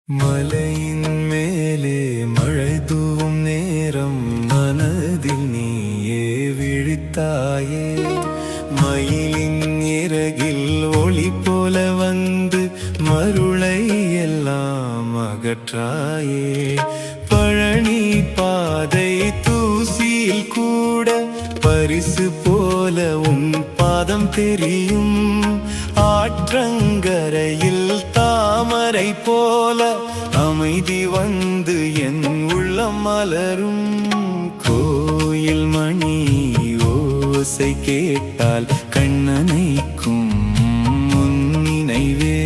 மலையின் மேலே மழை தூவும் நேரம் மனதில் நீயே விழித்தாயே. மயிலின் இறகில் ஒளி போல வந்து மருளை எல்லாம் அகற்றாயே. பழனி பாதை தூசியில் கூட பரிசு போல உன் பாதம் தெரியும். ஆற்றங்கரையில் தாமரை போல அமைதி வந்து என் உள்ளம் மலரும். கோயில் மணி ஓசை கேட்டால் கண்ணனைக்கும் முன் நினைவே.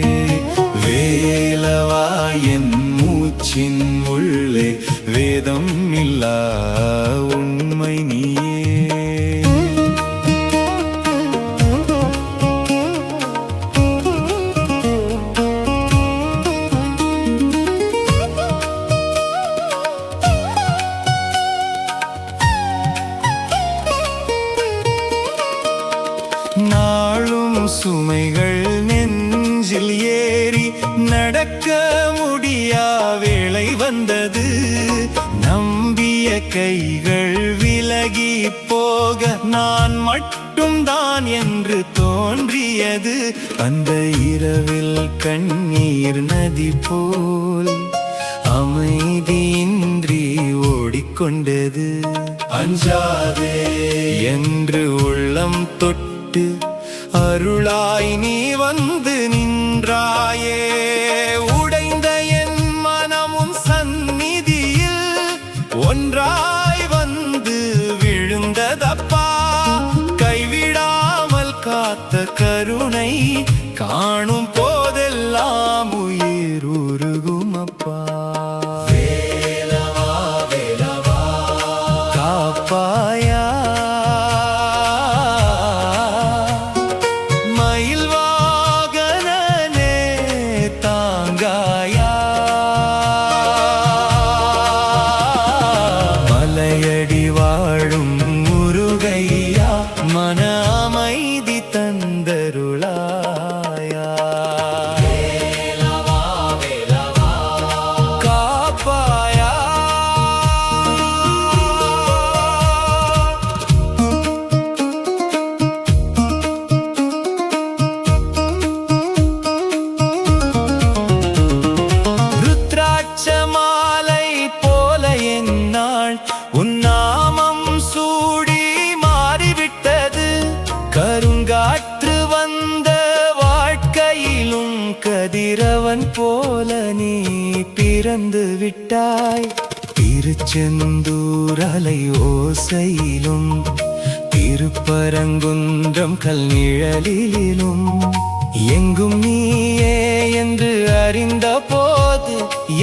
வேலவா என் மூச்சின் உள்ளே வேதம் இல்லா உண்மை நீயே. நாளும் சுமைகள் நெஞ்சில் ஏறி நடக்க முடியா வேளை வந்தது. நம்பிய கைகள் விலகி போக நான் மட்டும் தான் என்று தோன்றியது. அந்த இரவில் கண்ணீர் நதி போல் அமைதியின்றி ஓடிக்கொண்டது. அஞ்சாதே என்று உள்ளம் தொட்டு அருளாய் நீ வந்து நின்றாயே. உடைந்த என் மனமும் சந்நிதியில் ஒன்றாய் வந்து விழுந்ததப்பா. கைவிடாமல் காத்த கருணை காணும் போதெல்லாம் உயிர் உருகும் அப்பா. வேலவா வேலவா காப்பாயா. மலையடி வாழும் முருகையா மன அமைதி தந்தருளாயா. வேலவா வேலவா காப்பாயா. ருத்ராட்ச மாலை போல என்னாள் உன் நாமம் சூடி மாறிவிட்டது. கருங்காற்று வந்த வாழ்க்கையிலும் கதிரவன் போல நீ பிறந்து விட்டாய். திருச்செந்தூர் அலை ஓசையிலும் திருப்பரங்குன்றம் கல் நிழலிலும் எங்கும் நீயே என்று அறிந்த போது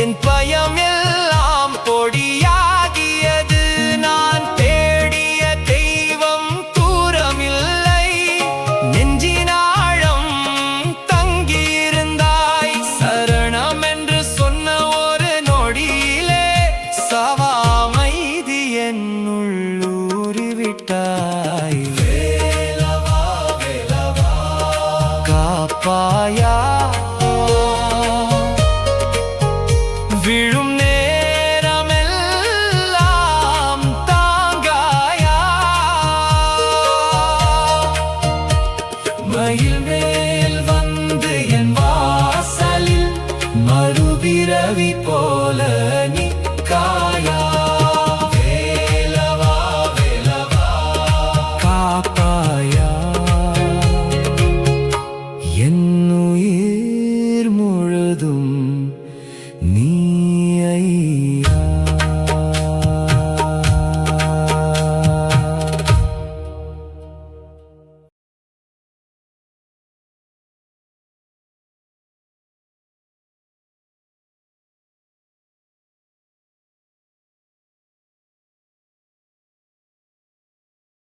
என் பயம் எல்லாம் பொடியாகியது. நான் தேடிய தெய்வம் தூரமில்லை, நெஞ்சினாழம் தங்கியிருந்தாய். சரணம் என்று சொன்ன ஒரு நொடியிலே சவாமைதி என்னுள்ளூறிவிட்டாய். வேலவா வேலவா காப்பாயா. விழும் நேரமெல்லாம் தாங்காயா. மயில் மேல் வந்து என் வாசலில் மறுபிறவி போல